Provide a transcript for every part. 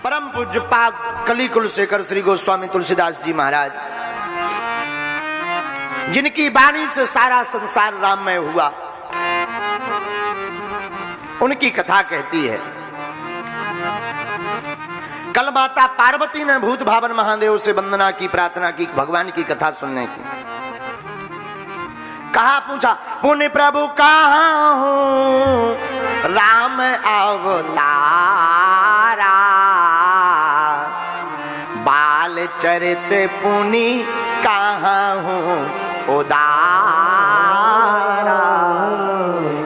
परम पूज्य पाक कली कुलशेखर श्री गोस्वामी तुलसीदास जी महाराज, जिनकी वाणी से सारा संसार राममय हुआ, उनकी कथा कहती है। कल माता पार्वती ने भूत भावन महादेव से वंदना की, प्रार्थना की, भगवान की कथा सुनने की। कहा, पूछा, पुण्य प्रभु कहाँ हूँ राम अवतारा, बाल चरित पुनि कहाँ हूँ उदारा।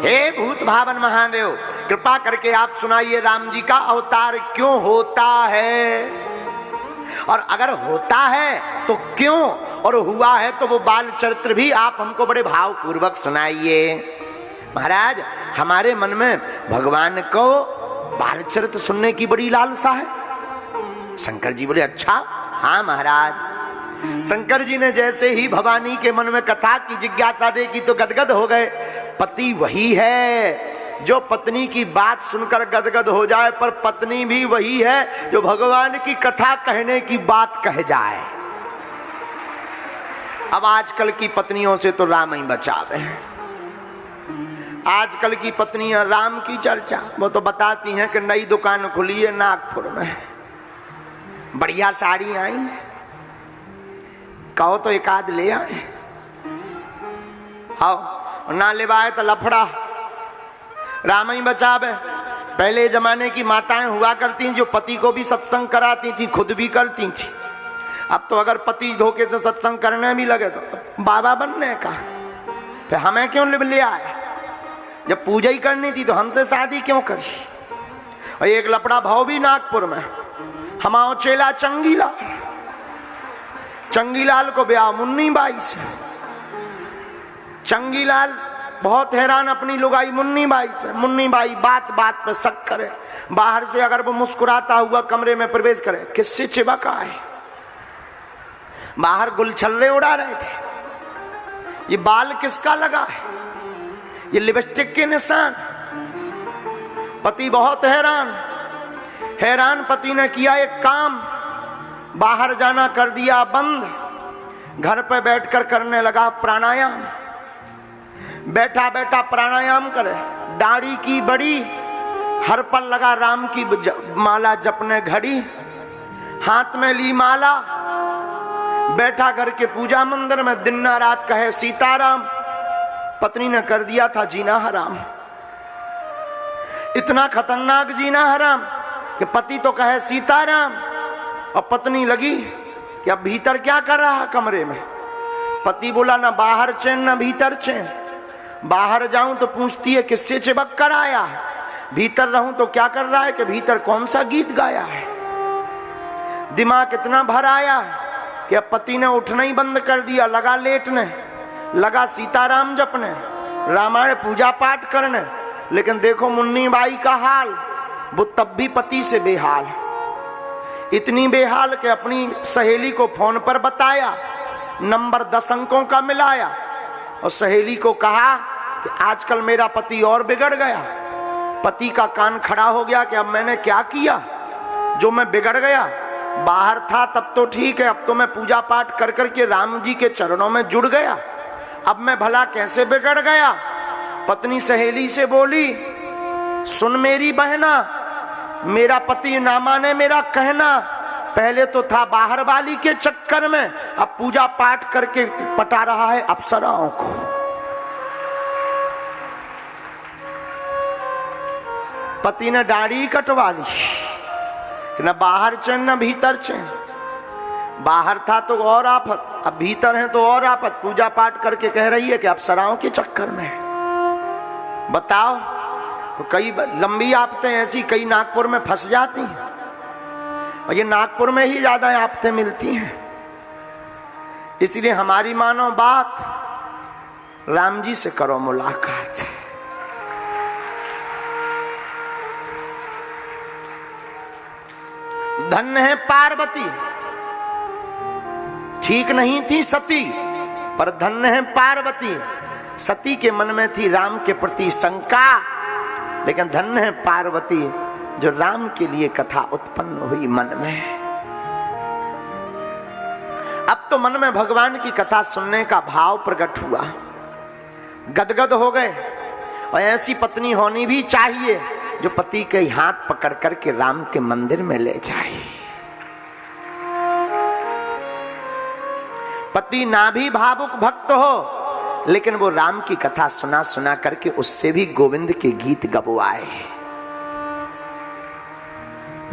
हे भूत भावन महादेव, कृपा करके आप सुनाइए राम जी का अवतार क्यों होता है, और अगर होता है तो क्यों, और हुआ है तो वो बाल चरित्र भी आप हमको बड़े भाव पूर्वक सुनाइए। महाराज, हमारे मन में भगवान को बाल चरित्र सुनने की बड़ी लालसा है। शंकर जी बोले, अच्छा? हाँ महाराज। शंकर जी ने जैसे ही भवानी के मन में कथा की जिज्ञासा देखी तो गदगद हो गए। पति वही है जो पत्नी की बात सुनकर गदगद हो जाए, पर पत्नी भी वही है जो भगवान की कथा कहने की बात कह जाए। अब आजकल की पत्नियों से तो राम ही बचावे। आजकल की पत्नियां राम की चर्चा, वो तो बताती हैं कि नई दुकान खुली है नागपुर में, बढ़िया साड़ी आई, कहो तो एक आध ले आए, आओ ना लेवाए तो लफड़ा। राम ही बचावे। पहले जमाने की माताएं हुआ करती जो पति को भी सत्संग कराती थी, खुद भी करती थी। अब तो अगर पति धोखे से सत्संग करने भी लगे तो बाबा बनने का, फिर हमें क्यों ले आए? जब पूजा ही करनी थी तो हमसे शादी क्यों करी? और एक लपड़ा भाव भी नागपुर में, हमारा चेला चंगीलाल को ब्याह मुन्नी बाई से। चंगीलाल बहुत हैरान अपनी लुगाई मुन्नी बाई से। मुन्नी बाई बात बात पे शक करे, बाहर से अगर वो मुस्कुराता हुआ कमरे में प्रवेश करे, किससे चिपका है? बाहर गुलछल्ले उड़ा रहे थे, ये बाल किसका लगा है, ये लिपस्टिक के निशान। पति बहुत हैरान पति ने किया एक काम, बाहर जाना कर दिया बंद, घर पे बैठकर करने लगा प्राणायाम। बैठा बैठा प्राणायाम करे, दाढ़ी की बड़ी, हर पल लगा राम की माला जपने घड़ी, हाथ में ली माला, बैठा घर के पूजा मंदिर में दिन ना रात कहे सीताराम। पत्नी ने कर दिया था जीना हराम। इतना खतरनाक जीना हराम कि पति तो कहे सीताराम और पत्नी लगी कि अब भीतर क्या कर रहा है कमरे में। पति बोला, ना बाहर चैन ना भीतर चैन। बाहर जाऊं तो पूछती है किससे चिपक कर आया है, भीतर रहूं तो क्या कर रहा है कि भीतर कौन सा गीत गाया है। दिमाग इतना भर आया कि अब पति ने उठना ही बंद कर दिया, लगा लेटने, लगा सीताराम जपने, रामायण पूजा पाठ करने। लेकिन देखो मुन्नी बाई का हाल, वो तब भी पति से बेहाल, इतनी बेहाल कि अपनी सहेली को फोन पर बताया, नंबर 10 अंकों का मिलाया और सहेली को कहा कि आजकल मेरा पति और बिगड़ गया। पति का कान खड़ा हो गया कि अब मैंने क्या किया जो मैं बिगड़ गया। बाहर था तब तो ठीक है, अब तो मैं पूजा पाठ कर करके राम जी के चरणों में जुड़ गया, अब मैं भला कैसे बिगड़ गया। पत्नी सहेली से बोली, सुन मेरी बहना, मेरा पति ना माने मेरा कहना, पहले तो था बाहर वाली के चक्कर में, अब पूजा पाठ करके पटा रहा है अप्सराओं को। पति ने दाढ़ी कटवा ली, न बाहर चैन न भीतर चैन। बाहर था तो और आफत, अब भीतर है तो और आफत। पूजा पाठ करके कह रही है कि अप्सराओं के चक्कर में। बताओ, तो कई लंबी आफतें ऐसी कई नागपुर में फंस जाती हैं, और ये नागपुर में ही ज्यादा आफतें मिलती हैं। इसलिए हमारी मानो बात, राम जी से करो मुलाकात। धन्य है पार्वती, ठीक नहीं थी सती, पर धन्य है पार्वती। सती के मन में थी राम के प्रति शंका, लेकिन धन्य है पार्वती जो राम के लिए कथा उत्पन्न हुई मन में। अब तो मन में भगवान की कथा सुनने का भाव प्रकट हुआ, गदगद हो गए। और ऐसी पत्नी होनी भी चाहिए जो पति के हाथ पकड़ करके राम के मंदिर में ले जाए। पति ना भी भावुक भक्त हो, लेकिन वो राम की कथा सुना सुना करके उससे भी गोविंद के गीत गवाए।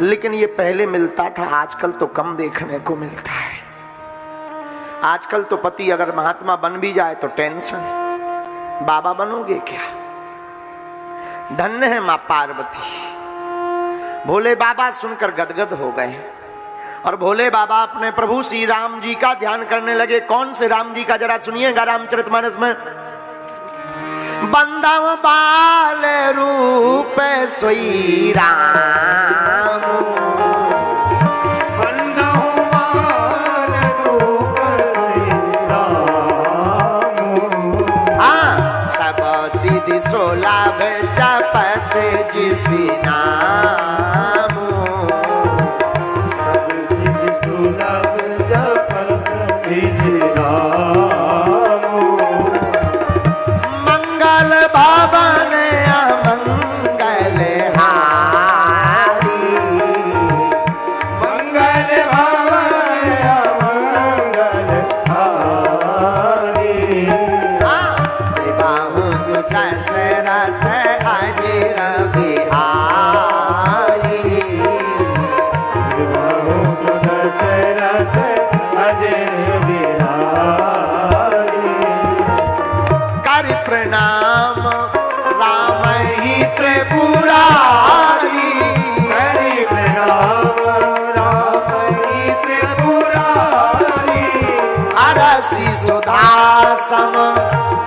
लेकिन ये पहले मिलता था, आजकल तो कम देखने को मिलता है। आजकल तो पति अगर महात्मा बन भी जाए तो टेंशन, बाबा बनोगे क्या। धन्य है मां पार्वती। भोले बाबा सुनकर गदगद हो गए और भोले बाबा अपने प्रभु श्री राम जी का ध्यान करने लगे। कौन से राम जी का जरा सुनिएगा रामचरितमानस में। बंदव बाल रूप सोई राम, बंदव बाल रूप सोई राम। हाँ, सब सिद्धि सोलभ जपत जिसि नाम, सुलभ जपत जिसि नाम। मंगल भवन अमंगल हारी, मंगल भवन अमंगल हारी। बाहु दशरथ अजिर बिहारी, दशरथ अजिर बिहारी। कर प्रणाम राम ही त्रिपुरारी, हरि प्रणाम राम ही त्रिपुरारी। अरसी सुधा सम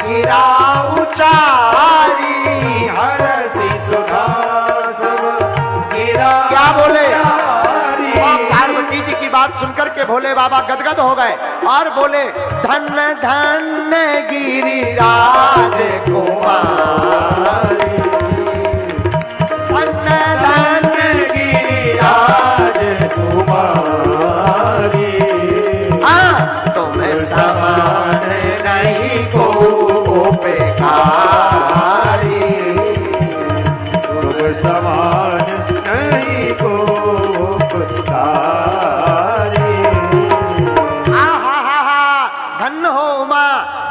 गिरा उचारी। हरसि सुधा सम गिरा। क्या बोले। और पार्वती जी की बात सुनकर के भोले बाबा गदगद हो गए और बोले धन्य धन्य गिरिराज कुमारी, धन्य धन्य गिरिराज कुमारी। तुम समान नहीं को बेकारी, तुम समान नहीं को उपकारी। धन्य हो उमा,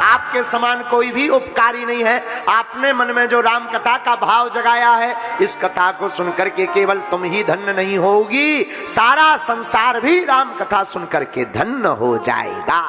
आपके समान कोई भी उपकारी नहीं है। आपने मन में जो राम कथा का भाव जगाया है, इस कथा को सुनकर के केवल तुम ही धन्य नहीं होगी, सारा संसार भी राम कथा सुनकर के धन्य हो जाएगा।